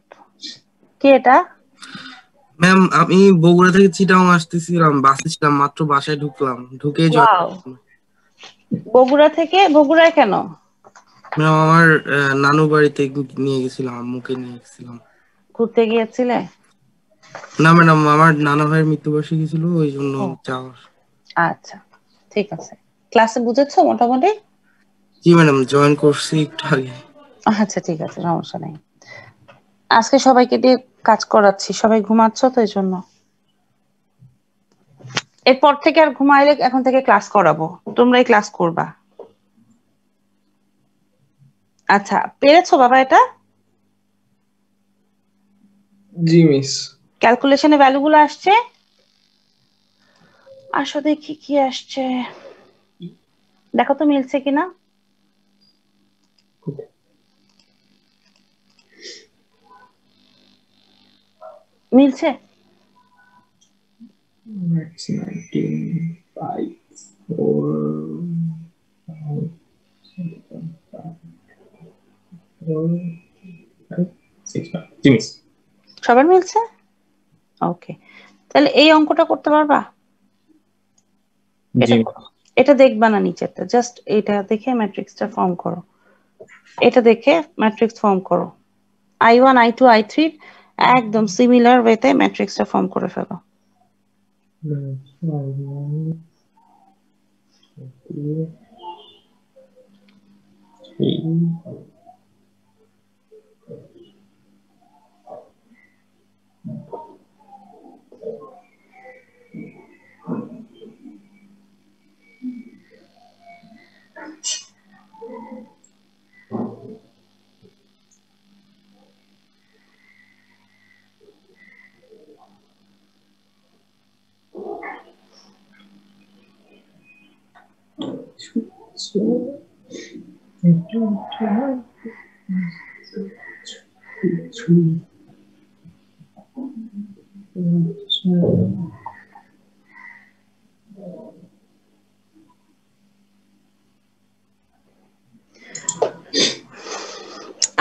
কে এটা? ম্যাম আমি বগুড়া থেকে চিটাগাং আসতেছিলাম, বাসে ছিলাম, মাত্র বাসায় ঢুকলাম, ঢুকে ওয়াও, বগুড়া থেকে? বগুড়ায় কেন? ম্যাম আমার নানু বাড়িতে নিয়ে গেছিলাম, আম্মুকে নিয়ে গেছিলাম। ঘুরতে গিয়েছিলে? না ম্যাডাম, আমার নানা ভাইয়ের মৃত্যুবার্ষিকী ছিল, ওই জন্য ও যাওয়ার। আচ্ছা, ঠিক আছে। ক্লাসে বুঝেছো মোটামুটি? জি ম্যাডাম, জয়েন করছি একটু আগে। আচ্ছা ঠিক আছে, সমস্যা নেই। আজকে সবাইকে দিয়ে কাজ করাচ্ছি, সবাই ঘুমাচ্ছ তো এই জন্য। এরপর থেকে আর ঘুমাইলে এখন থেকে ক্লাস করাবো, তোমরাই ক্লাস করবা। আচ্ছা, পেরেছো বাবা এটা? জি মিস। ক্যালকুলেশনে ভ্যালুগুলো আসছে? আসো দেখি কি আসছে, দেখো তো মিলছে কিনা। মিলছে? 19, 5, 4, 6, 5. জি মিস। সবার মিলছে? ওকে, তাহলে এই অঙ্কটা করতে পারবা? জি এটা এটা দেখবা না নিচেরটা, জাস্ট এটা দেখে ম্যাট্রিক্সটা ফর্ম করো। এটা দেখে ম্যাট্রিক্স ফর্ম করো, I1 I2 I3 একদম সিমিলার ওয়েতে ম্যাট্রিক্সটা ফর্ম করে ফেলো।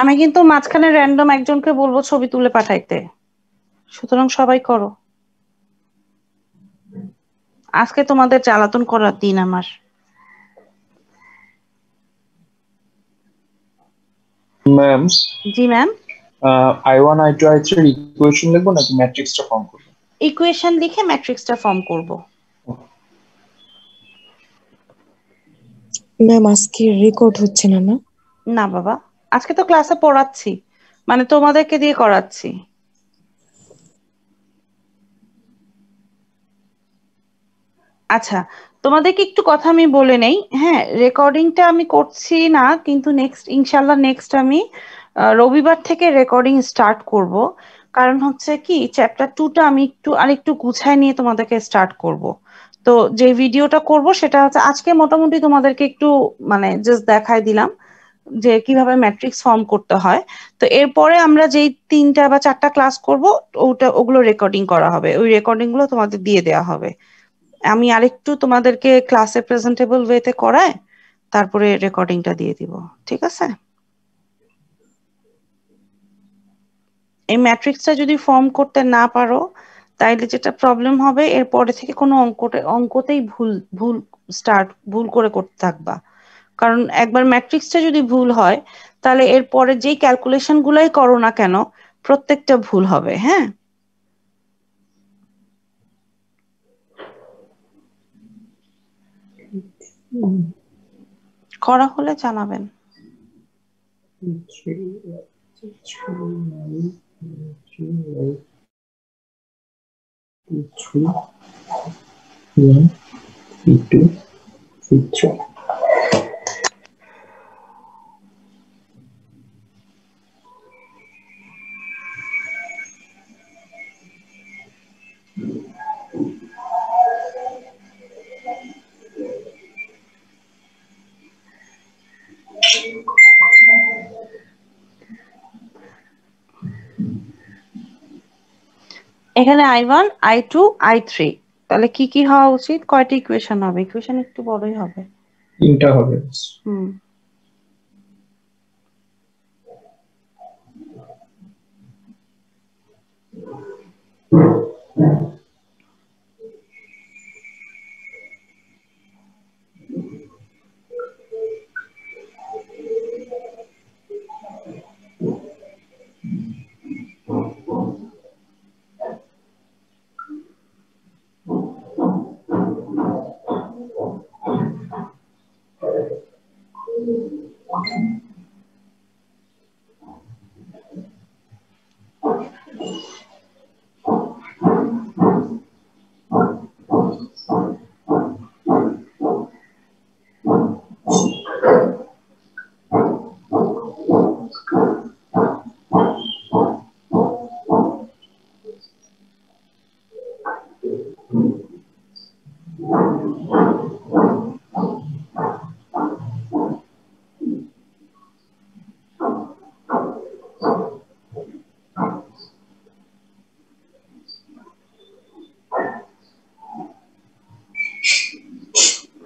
আমি কিন্তু মাঝখানে র্যান্ডম একজনকে বলবো ছবি তুলে পাঠাইতে, সুতরাং সবাই করো। আজকে তোমাদের জ্বালাতন করার দিন আমার। ম্যাম, জি ম্যাম। I1 I2 I3 এর ইকুয়েশন লিখবো নাকি ম্যাট্রিক্সটা ফর্ম করবো? ইকুয়েশন লিখে ম্যাট্রিক্সটা ফর্ম করব। ম্যাম আজকে রেকর্ড হচ্ছে না না? না বাবা, আজকে তো ক্লাসে পড়াচ্ছি, মানে তোমাদেরকে দিয়ে করাচ্ছি। আচ্ছা, তোমাদেরকে একটু কথা আমি বলে নেই। হ্যাঁ, রেকর্ডিংটা আমি করছি না, কিন্তু নেক্সট ইনশাল্লাহ নেক্সট আমি রবিবার থেকে রেকর্ডিং স্টার্ট করব। কারণ হচ্ছে কি, চ্যাপ্টার 2টা আমি আরেকটু গুছায় নিয়ে তোমাদেরকে স্টার্ট করব। তো যে ভিডিওটা করব সেটা হচ্ছে আজকে মোটামুটি তোমাদেরকে একটু মানে জাস্ট দেখাই দিলাম যে কিভাবে ম্যাট্রিক্স ফর্ম করতে হয়। তো এরপরে আমরা যেই 3টা বা 4টা ক্লাস করব, ওগুলো রেকর্ডিং করা হবে, ওই রেকর্ডিং গুলো তোমাদের দিয়ে দেওয়া হবে। আমি আরেকটু তোমাদেরকে ক্লাসে প্রেজেন্টেবল ওয়েতে করায় তারপরে রেকর্ডিংটা দিয়ে দিব, ঠিক আছে? এই ম্যাট্রিক্সটা যদি ফর্ম করতে না পারো, তাইলে যেটা প্রবলেম হবে, এরপরে থেকে কোনো অঙ্কতেই ভুল করে করতে থাকবা। কারণ একবার ম্যাট্রিক্সটা যদি ভুল হয়, তাহলে এরপরে যেই ক্যালকুলেশন গুলাই করো না কেন, প্রত্যেকটা ভুল হবে। হ্যাঁ, করা হলে জানাবেন। এখানে I1 I2 I3 তাহলে কি কি হওয়া উচিত? কয়টা ইকুয়েশন হবে? ইকুয়েশন একটু বড়ই হবে। 3টা হবে। হুম,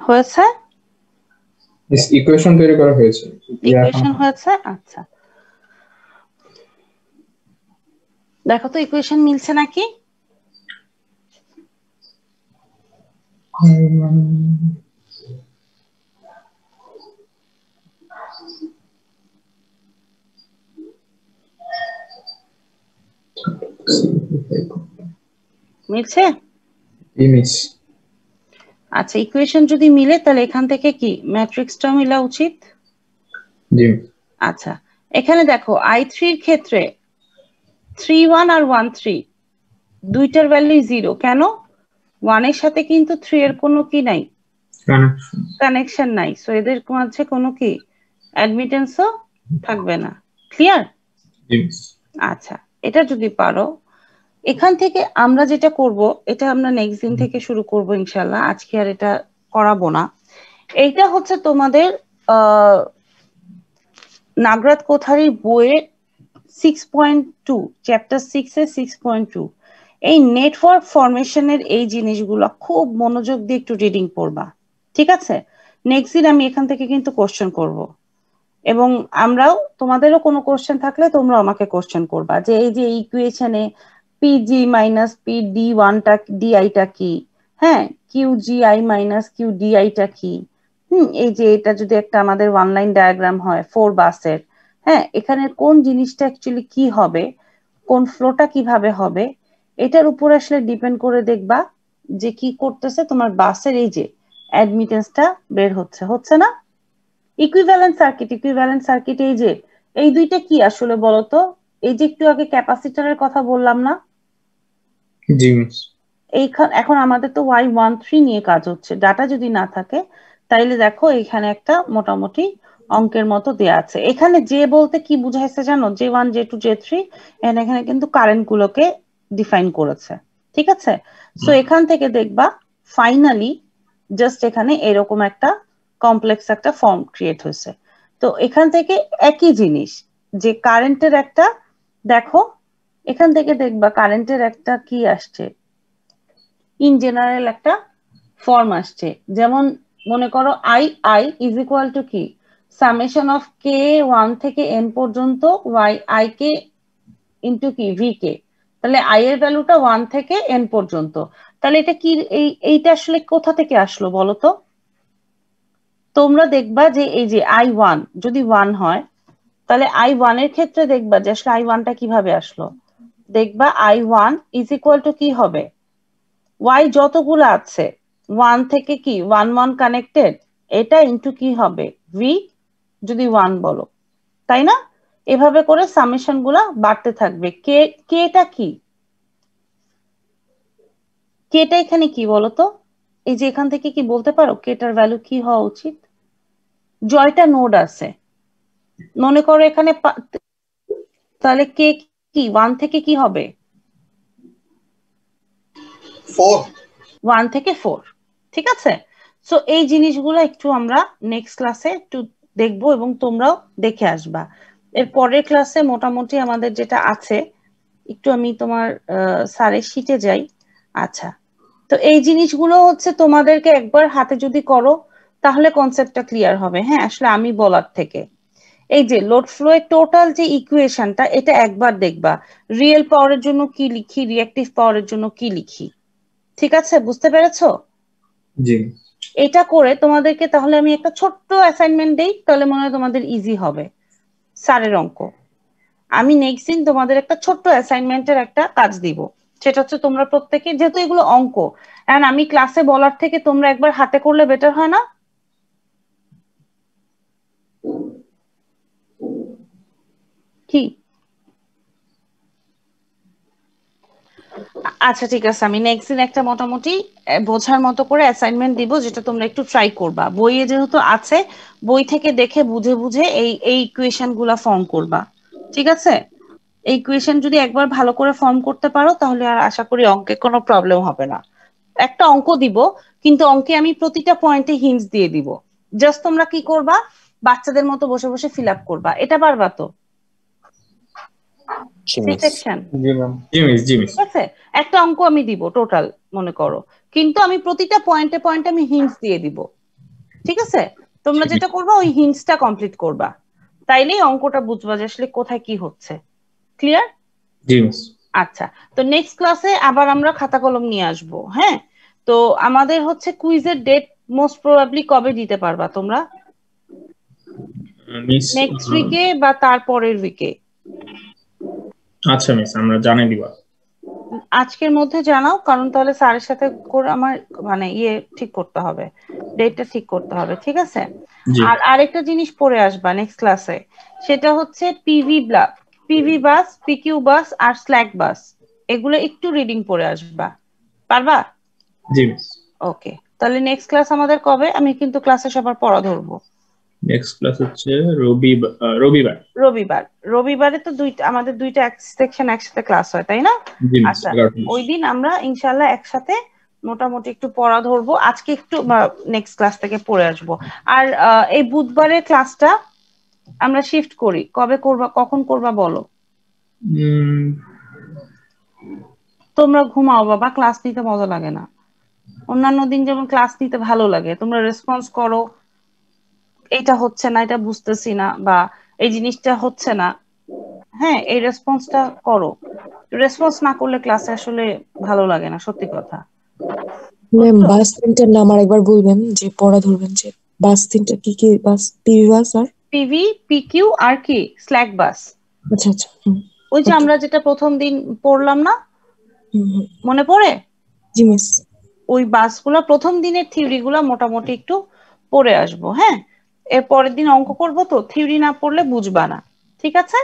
হয়েছে? ইকুয়েশন তৈরি করা হয়েছে। ইকুয়েশন হয়েছে। আচ্ছা, দেখো তো ইকুয়েশন মিলছে নাকি? মিলছে? মিস। আচ্ছা, ইকুয়েশন যদি মিলে তাহলে এখান থেকে কি ম্যাট্রিক্সটা মিলা উচিত। জি। আচ্ছা, এখানে দেখো I3 এর ক্ষেত্রে 3 1 আর 1 3 দুইটার ভ্যালু 0। কেন? 1 এর সাথে কিন্তু 3 এর কোনো কি নাই, কানেকশন নাই। সো এদের মাঝে কোনো কি অ্যাডমিটেন্সও থাকবে না। ক্লিয়ার? জি। আচ্ছা, এটা যদি পারো, এখান থেকে আমরা যেটা করব, এটা আমরা নেক্সট দিন থেকে শুরু করব ইনশাআল্লাহ, আজকে আর এটা করাবো না। এইটা হচ্ছে তোমাদের নাগরাত কোথারির বইয়ে 6.2 চ্যাপ্টার 6 এর 6.2 এই নেটওয়ার্ক ফরমেশনের এই জিনিসগুলো খুব মনোযোগ দিয়ে একটু রিডিং পড়বা, ঠিক আছে? নেক্সট দিন আমি এখান থেকে কিন্তু কোশ্চেন করব, এবং আমরাও তোমাদেরও কোনো কোশ্চেন থাকলে তোমরা আমাকে কোশ্চেন করবা যে এই যে ইকুয়েশনে পিজি মাইনাস পি ডি ওয়ানটা ডিআইটা কি, হ্যাঁ, Q G I minus Q ডিআইটা কি, এই যে এটা যদি একটা আমাদের ওয়ান লাইন ডায়াগ্রাম হয় 4 বাসের, হ্যাঁ, এখানে কোন জিনিসটা অ্যাকচুয়ালি কি হবে, কোন ফ্লোটা কিভাবে হবে, এটার উপর আসলে ডিপেন্ড করে দেখবা যে কি করতেছে তোমার বাসের এই যে অ্যাডমিটেন্সটা বের হচ্ছে না। ইকুইভ্যালেন্ট সার্কিট এই যে এই দুইটা কি আসলে বলতো? এই যে একটু আগে ক্যাপাসিটরের কথা বললাম না, জি মিস। এখন আমাদের তো Y13 নিয়ে কাজ হচ্ছে। ডাটা যদি না থাকে তাইলে দেখো এখানে একটা মোটামুটি অঙ্কের মতো দেয়া আছে। এখানে যে বলতে কি বুঝাইছে জানো? J1 J2 J3 এখানে কিন্তু কারেন্ট গুলোকে ডিফাইন করেছে, ঠিক আছে? সো এখান থেকে দেখবা ফাইনালি জাস্ট এখানে এরকম একটা কমপ্লেক্স একটা ফর্ম ক্রিয়েট হয়েছে। তো এখান থেকে একই জিনিস যে কারেন্টের একটা, দেখো এখান থেকে দেখবা কারেন্টের একটা কি আসছে, ইন জেনারেল একটা ফর্ম আসছে। যেমন মনে করো আই ইজ ইকুয়াল টু কি, সামেশন অফ কে 1 থেকে n পর্যন্ত আই কে ইন্টু কি ভি কে। তাহলে আই এর ভ্যালুটা 1 থেকে n পর্যন্ত। তাহলে এটা কি, এইটা আসলে কোথা থেকে আসলো বলো তো? তোমরা দেখবা যে এই যে I1 যদি 1 হয় তাহলে I1 এর ক্ষেত্রে দেখবা যে আসলে I1টা কিভাবে আসলো। দেখবা I1 ইজ ইকুয়াল টু কি হবে, ওয়াই যতগুলো আছে 1 থেকে কি 1 1 কানেক্টেড, এটা ইনটু কি হবে ভি যদি 1 বলো, তাই না? এভাবে করে সামেশন গুলা বাড়তে থাকবে। কেটা কি, কেটা এখানে কি বলতো? এই যে এখান থেকে কি বলতে পারো কেটার ভ্যালু কি হওয়া উচিত? জয়টা নোড আছে মনে করো এখানে, তাহলে কে কি 1 থেকে কি হবে 1 থেকে 4, ঠিক আছে? সো এই জিনিসগুলো একটু আমরা নেক্সট ক্লাসে একটু দেখবো এবং তোমরাও দেখে আসবা। এর পরের ক্লাসে মোটামুটি আমাদের যেটা আছে, একটু আমি তোমার স্যারের শিটে যাই। আচ্ছা, তো এই জিনিসগুলো হচ্ছে তোমাদেরকে একবার হাতে যদি করো তাহলে কনসেপ্টটা ক্লিয়ার হবে। হ্যাঁ, আসলে আমি বলার থেকে এই যে লোড ফ্লো এর টোটাল যে ইকুয়েশনটা এটা একবার দেখবা, রিয়েল পাওয়ারের জন্য কি লিখি, রিঅ্যাক্টিভ পাওয়ারের জন্য কি লিখি। ঠিক আছে, বুঝতে পেরেছো? জি এটা করে তোমাদেরকে তাহলে আমি একটা ছোট্ট অ্যাসাইনমেন্ট দেই, তাহলে মনে হয় তোমাদের ইজি হবে। স্যারের অঙ্ক আমি নেক্সট দিন তোমাদের একটা ছোট্ট অ্যাসাইনমেন্টের একটা কাজ দিব, সেটা হচ্ছে তোমরা প্রত্যেকে, যেহেতু এগুলো অঙ্ক, এখন আমি ক্লাসে বলার থেকে তোমরা একবার হাতে করলে বেটার হয় না? কি? আচ্ছা ঠিক আছে, আমি নেক্সট দিন একটা মোটামুটি বোঝার মতো করে অ্যাসাইনমেন্ট দিব, যেটা তোমরা একটু ট্রাই করবা। বইয়ে যেহেতু আছে, বই থেকে দেখে বুঝে বুঝে এই ইকুয়েশন গুলা ফর্ম করবা। ঠিক আছে, এই ইকুয়েশন যদি একবার ভালো করে ফর্ম করতে পারো তাহলে আর আশা করি অঙ্কে কোনো প্রবলেম হবে না। একটা অঙ্ক দিব, কিন্তু অঙ্কে আমি প্রতিটা পয়েন্টে হিন্টস দিয়ে দিব। জাস্ট তোমরা কি করবা, বাচ্চাদের মতো বসে বসে ফিল আপ করবা। এটা পারবা তো? জি মিস। সেকশন জি ম্যাম। জি মিস জি মিস ঠিক আছে, একটা অঙ্ক আমি দিব টোটাল মনে করো, কিন্তু আমি প্রতিটা পয়েন্টে পয়েন্টে আমি হিন্টস দিয়ে দিব। ঠিক আছে, তোমরা যেটা করবা ওই হিন্টসটা কমপ্লিট করবা, তাইলেই অঙ্কটা বুঝবা যে আসলে কোথায় কি হচ্ছে। ক্লিয়ার? জি মিস। আচ্ছা, তো নেক্সট ক্লাসে আবার আমরা খাতা কলম নিয়ে আসবো। হ্যাঁ, তো আমাদের হচ্ছে কুইজের ডেট মোস্ট প্রবাবলি কবে দিতে পারবা তোমরা? মিস নেক্সট উইকে বা তারপরের উইকে? আচ্ছা মিস, আমরা জানাই দিবা। আজকের মধ্যে জানাও, কারণ তাহলে স্যারের সাথে করে আমার মানে ঠিক করতে হবে, ডেটটা ঠিক করতে হবে। ঠিক আছে, জি আর আরেকটা জিনিস পড়ে আসবা নেক্সট ক্লাসে, সেটা হচ্ছে পিভি বাস, পিকিউ বাস আর স্ল্যাক বাস, এগুলো একটু রিডিং পড়ে আসবা। পারবা? জি মিস। ওকে, তাহলে নেক্সট ক্লাস আমাদের কবে? আমি কিন্তু ক্লাসে সবার পড়া ধরবো। নেক্সট ক্লাস হচ্ছে রবিবার। রবিবারে তো আমাদের দুইটা সেকশন একসাথে ক্লাস হয়, তাই না? জি মিস। আচ্ছা, ওই দিন আমরা ইনশাল্লাহ একসাথে মোটামুটি একটু পড়া ধরবো। আজকে একটু নেক্সট ক্লাস থেকে পড়ে আসবো। আর এই বুধবারের ক্লাসটা আমরা শিফট করি, কবে করবা, কখন করবা বলো? তোমরা ঘুমাও বাবা, ক্লাস নিতে মজা লাগে না। অন্যান্য দিন যেমন ক্লাস নিতে ভালো লাগে, তোমরা রেসপন্স করো, এটা হচ্ছে না, এটা বুঝতেছি না, বা এই জিনিসটা হচ্ছে না। হ্যাঁ, এই রেসপন্সটা করো। রেসপন্স না করলে ক্লাসে আসলে ভালো লাগে না, সত্যি কথা। ম্যাম বাস তিনটার নাম আর একবার বলবেন, যে পড়া ধরবেন, যে বাস তিনটা কি কি বাস? পিভি বাস আর পিভি, পিকিউ আর কি স্ল্যাক বাস। আচ্ছা আচ্ছা ওই যে আমরা যেটা প্রথম দিন পড়লাম না, হুম। মনে পড়ে? জি মিস। ওই বাসগুলা প্রথম দিনের থিওরি গুলা মোটামুটি একটু পড়ে আসবো। হ্যাঁ, এর পরের দিন অঙ্ক করবো, তো থিওরি না পড়লে বুঝবা না। ঠিক আছে,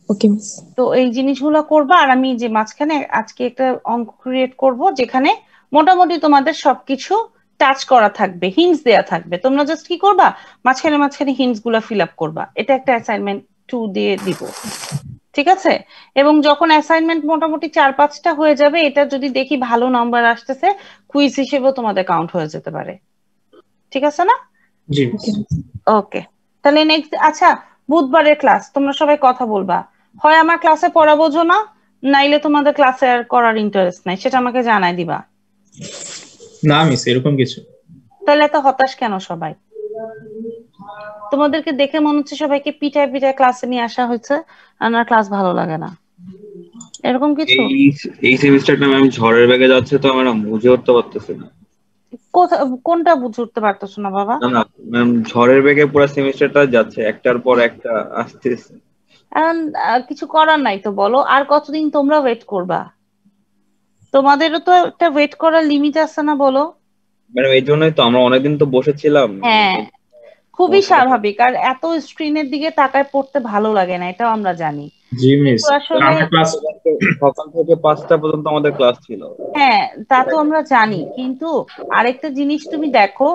ওকে মিস। তো এই জিনিসগুলো করবা। আর আমি যে মাঝখানে আজকে একটা অঙ্ক ক্রিয়েট করব, যেখানে মোটামুটি তোমাদের সবকিছু টাচ করা থাকবে, হিন্টস দেয়া থাকবে, তোমরা জাস্ট কি করবা, মাঝখানে মাঝখানে হিন্টস গুলা ফিল আপ করবা। এটা একটা অ্যাসাইনমেন্ট 2 দিয়ে দিব। ঠিক আছে, এবং যখন অ্যাসাইনমেন্ট মোটামুটি 4-5টা হয়ে যাবে, এটা যদি দেখি ভালো নাম্বার আসতেছে, কুইজ হিসেবেও তোমাদের কাউন্ট হয়ে যেতে পারে। ঠিক আছে না? জি ওকে, তাহলে নেক্সট, আচ্ছা বুধবারের ক্লাস তোমরা সবাই কথা বলবা, হয় আমার ক্লাসে পড়া বোঝো না, নাইলে তোমাদের ক্লাসে আর করার ইন্টারেস্ট নাই, সেটা আমাকে জানাই দিবা। না মিস, এরকম কিছু। তাহলে এত হতাশ কেন সবাই? তোমাদেরকে দেখে মনে হচ্ছে সবাইকে পিটায় পিটায় ক্লাসে নিয়ে আসা হয়েছে, আমার ক্লাস ভালো লাগে না, এরকম কিছু? এই সেমিস্টারটা ম্যাম ঝড়ের বেগে যাচ্ছে, তো আমরা বুঝে উঠতে পারতেছি না। কোনটা বুঝে উঠতে পারতেছো না বাবা? না না ম্যাম, ঝড়ের বেগে পুরো সেমিস্টারটা যাচ্ছে, একটার পর একটা আসতেছে। এখন কিছু করার নাই তো, বলো আর কতদিন তোমরা ওয়েট করবা? তোমাদেরও তো একটা ওয়েট করার লিমিট আছে না, বলো? ম্যাডাম এই জন্যই তো আমরা অনেকদিন তো বসেছিলাম। হ্যাঁ, খুবই স্বাভাবিক। আর এত স্ক্রিনের দিকে তাকায় পড়তে ভালো লাগে না, এটাও আমরা জানি। জি মিস, আসলে আমার ক্লাস সকাল থেকে 5টা পর্যন্ত আমাদের ক্লাস ছিল। হ্যাঁ, তা তো আমরা জানি, কিন্তু আরেকটা জিনিস তুমি দেখো,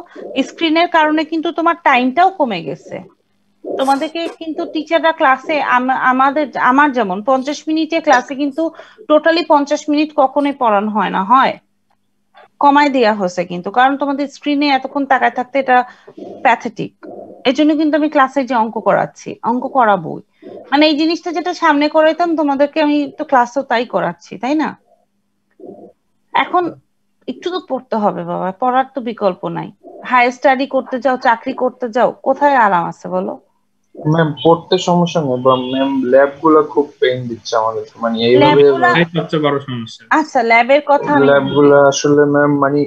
স্ক্রিনের কারণে কিন্তু তোমার টাইমটাও কমে গেছে। তোমাদেরকে কিন্তু টিচাররা ক্লাসে আমার যেমন 50 মিনিটে ক্লাসে কিন্তু টোটালি 50 মিনিট কখনোই পড়ানো হয় না, হয় কমায় দেওয়া হয়েছে কিন্তু, কারণ তোমাদের স্ক্রিনে এতক্ষণ তাকায় থাকতে এটা প্যাথেটিক। এই জন্য কিন্তু আমি ক্লাসে যে অঙ্ক করাচ্ছি, অঙ্ক করাবোই, মানে এই জিনিসটা যেটা সামনে করাইতাম তোমাদেরকে, আমি তো ক্লাসেও তাই করাচ্ছি, তাই না? এখন একটু তো পড়তে হবে বাবা, পড়ার তো বিকল্প নাই। হায়ার স্টাডি করতে যাও, চাকরি করতে যাও, কোথায় আরাম আছে বলো? ম্যাম পড়তে সমস্যা নেই, ম্যাম ল্যাব গুলো খুব পেইন দিচ্ছে আমাদের, মানে এইভাবে ল্যাবগুলা, এটাই সবচেয়ে বড় সমস্যা। আচ্ছা ল্যাবের কথা আমি ল্যাব গুলো আসলে ম্যাম মানে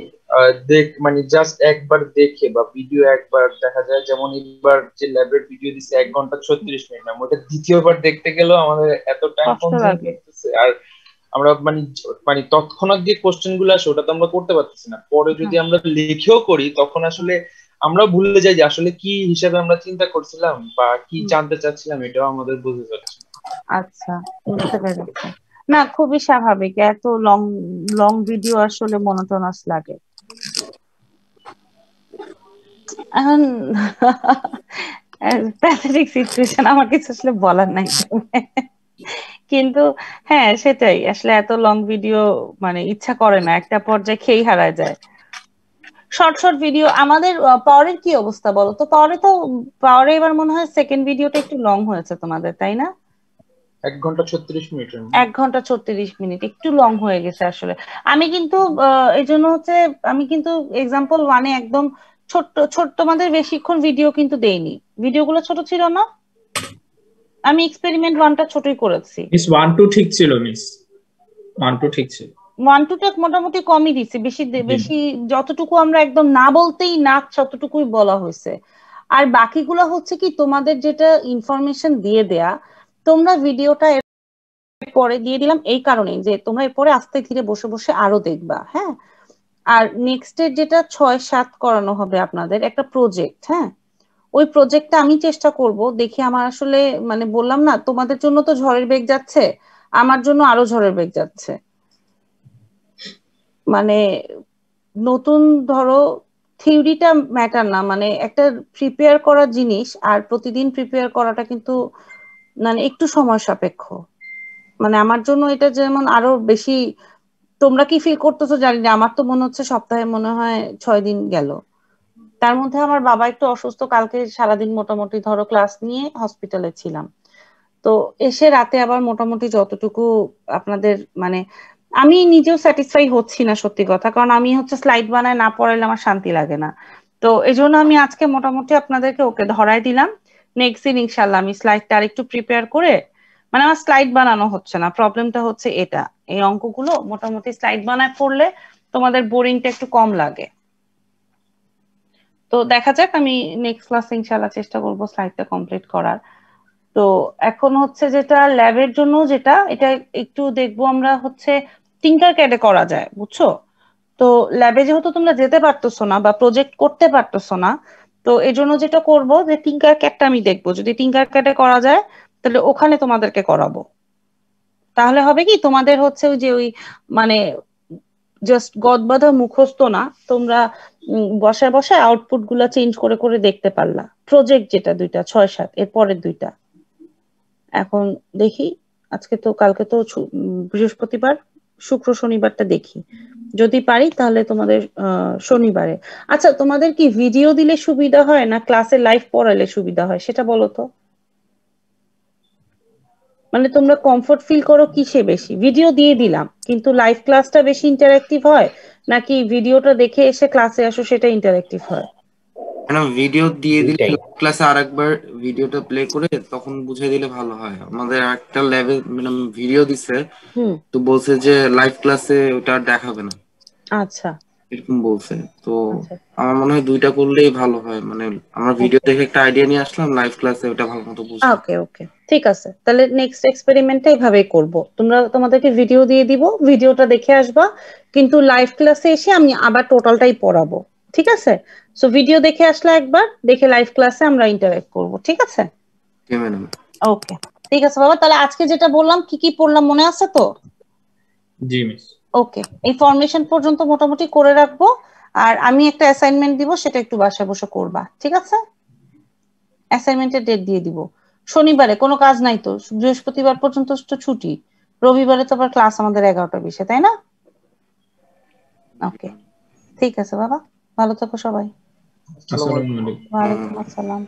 মানে জাস্ট একবার দেখে বা ভিডিও একবার দেখা যায়, যেমন এইবার যে ল্যাবের ভিডিও দিচ্ছে 1 ঘন্টা 36 মিনিট, ম্যাম ওটা দ্বিতীয়বার দেখতে গেলেও আমাদের এত টাইম কষ্ট কনজিউম লাগে। করতেছে। আর আমরা মানে মানে তৎক্ষণাৎ যে কোশ্চেন গুলো আসে ওটা তো আমরা করতে পারতেছি না, পরে যদি আমরা লিখেও করি তখন আসলে আমরা ভুলে যাই যে আসলে কি হিসাবে আমরা চিন্তা করছিলাম বা কি জানতে চাচ্ছিলাম, এটাও আমাদের বুঝে যাচ্ছে না। আচ্ছা, বুঝতে পেরেছি। না, খুবই স্বাভাবিক, এত লং লং ভিডিও আসলে মনোটোনাস লাগে। এখন প্যাথেটিক সিচুয়েশন, আমার কিছু আসলে বলার নাই। কিন্তু হ্যাঁ, সেটাই আসলে, এত লং ভিডিও মানে ইচ্ছা করে না, একটা পর্যায়ে খেই হারায় যায়। শর্ট শর্ট ভিডিও আমাদের পাওয়ারের কি অবস্থা বলো তো? পাওয়ারে এবার মনে হয় সেকেন্ড ভিডিওটা একটু লং হয়েছে তোমাদের, তাই না? 1 ঘন্টা 36 মিনিট। 1 ঘন্টা 36 মিনিট একটু লং হয়ে গেছে আসলে। আমি কিন্তু এই জন্য হচ্ছে, আমি কিন্তু এক্সাম্পল ওয়ানে একদম ছোট্ট ছোট্ট, তোমাদের বেশিক্ষণ ভিডিও কিন্তু দেইনি, ভিডিওগুলো ছোট ছিল না, আমি এক্সপেরিমেন্ট ওয়ানটা ছোটই করেছি। মিস 1 2 ঠিক ছিল, মিস 1 2 ঠিক ছিল। 1 2 টা মোটামুটি কমই দিচ্ছি, বেশি জি। বেশি যতটুকু আমরা একদম না বলতেই না ততটুকুই বলা হয়েছে। আর বাকিগুলো হচ্ছে কি, তোমাদের যেটা ইনফরমেশন দিয়ে দেয়া, তোমরা ভিডিওটা পরে দিয়ে দিলাম এই কারণেই যে তোমরা এরপরে আস্তে ধীরে বসে বসে আরো দেখবা। হ্যাঁ, আর নেক্সট এর যেটা 6 7 করানো হবে আপনাদের একটা প্রজেক্ট। হ্যাঁ, ওই প্রজেক্টটা আমি চেষ্টা করব, দেখি আমার আসলে, মানে বললাম না তোমাদের জন্য তো ঝড়ের বেগ যাচ্ছে, আমার জন্য আরো ঝড়ের বেগ যাচ্ছে। মানে নতুন, ধরো থিওরিটা ম্যাটার না, মানে একটা প্রিপেয়ার করা জিনিস আর প্রতিদিন প্রিপেয়ার করাটা কিন্তু মানে একটু সময় সাপেক্ষ। মানে আমার জন্য এটা যেমন আরো বেশি, তোমরা কি ফিল করতেছো জানি না, আমার তো মনে হচ্ছে সপ্তাহে মনে হয় 6 দিন গেল। তার মধ্যে আমার বাবা একটু অসুস্থ, কালকে সারাদিন মোটামুটি ধরো ক্লাস নিয়ে হসপিটালে ছিলাম। তো এসে রাতে আবার মোটামুটি যতটুকু আপনাদের মানে, আমি নিজেও স্যাটিসফাই হচ্ছি না সত্যি কথা, কারণ আমি হচ্ছে স্লাইড বানায় না পড়াইলে আমার শান্তি লাগে না। তো এই জন্য আমি আজকে মোটামুটি আপনাদেরকে ওকে ধরাই দিলাম, নেক্সট দিন ইনশাল্লাহ আমি স্লাইডটা আর একটু প্রিপেয়ার করে, মানে আমার স্লাইড বানানো হচ্ছে না, প্রবলেমটা হচ্ছে এটা, এই অঙ্কগুলো মোটামুটি স্লাইড বানায় পড়লে তোমাদের বোরিংটা একটু কম লাগে। তো দেখা যাক, আমি নেক্সট ক্লাসে ইনশাল্লাহ চেষ্টা করবো স্লাইডটা কমপ্লিট করার। তো এখন হচ্ছে যেটা ল্যাবের জন্য, যেটা এটা একটু দেখবো আমরা হচ্ছে টিঙ্কার ক্যাডে করা যায়, বুঝছো? তো ল্যাবে যেহেতু তোমরা যেতে পারতেছো না বা প্রজেক্ট করতে পারতেছো না, তো এই জন্য যেটা করবো যে টিঙ্কার ক্যাডটা আমি দেখবো, যদি টিঙ্কার ক্যাডে করা যায় তাহলে ওখানে তোমাদেরকে করাবো। তাহলে হবে কি, তোমাদের হচ্ছে ওই যে ওই মানে জাস্ট গদবাঁধা মুখস্থ না, তোমরা বসায় বসায় আউটপুট গুলা চেঞ্জ করে করে দেখতে পারলা। প্রজেক্ট যেটা 2টা 6 7, এর পরের 2টা। এখন দেখি, আজকে তো, কালকে তো বৃহস্পতিবার, শুক্র শনিবারটা দেখি, যদি পারি তাহলে তোমাদের শনিবারে। আচ্ছা, তোমাদের কি ভিডিও দিলে সুবিধা হয় না ক্লাসে লাইভ পড়ালে সুবিধা হয়, সেটা বলো তো। মানে তোমরা কমফোর্ট ফিল করো কিসে বেশি? ভিডিও দিয়ে দিলাম কিন্তু লাইভ ক্লাসটা বেশি ইন্টারেক্টিভ হয়, নাকি ভিডিওটা দেখে এসে ক্লাসে আসো সেটা ইন্টারেক্টিভ হয়? কেন ভিডিও দিয়ে দিলে দুইটাই। ক্লাসে আরেকবার ভিডিওটা প্লে করে তখন বুঝিয়ে দিলে ভালো হয়। আমাদের একটা ল্যাবে মানে ভিডিও দিছে, হুম। তো বলছে যে লাইভ ক্লাসে ওটা আর দেখাবে না, আচ্ছা এরকম বলছে। তো আচ্ছা। আমার মনে হয় দুইটা করলেই ভালো হয়, মানে আমরা ভিডিও ওকে দেখে একটা আইডিয়া নিয়ে আসলাম, লাইভ ক্লাসে ওটা ভালো মতো বুঝলাম। ওকে ওকে, ঠিক আছে, তাহলে নেক্সট এক্সপেরিমেন্টটা এইভাবেই করব। তোমরা, তোমাদেরকে ভিডিও দিয়ে দিব, ভিডিওটা দেখে আসবা, কিন্তু লাইভ ক্লাসে এসে আমি আবার টোটালটাই পড়াবো। ঠিক আছে? সো ভিডিও দেখে আসলে একবার, দেখে লাইভ ক্লাসে আমরা ইন্টারেক্ট করব। ঠিক আছে? Okay madam. ওকে, ঠিক আছে বাবা, তাহলে আজকে যেটা বললাম কি কি পড়লাম মনে আছে তো? জি মিস। ওকে, এই ফরমেশন পর্যন্ত মোটামুটি করে রাখবো, আর আমি একটা অ্যাসাইনমেন্ট দিব, সেটা একটু বাসায় বসে করবা। ঠিক আছে? অ্যাসাইনমেন্টের ডেট দিয়ে দিব শনিবারে, কোনো কাজ নাই তো, বৃহস্পতিবার পর্যন্ত তো ছুটি, রবিবারে তো আবার ক্লাস আমাদের 11টা 20-এ, তাই না? ওকে, ঠিক আছে বাবা, ভালো থাকো সবাই। আসসালামু আলাইকুম। ওয়ালাইকুম আসসালাম।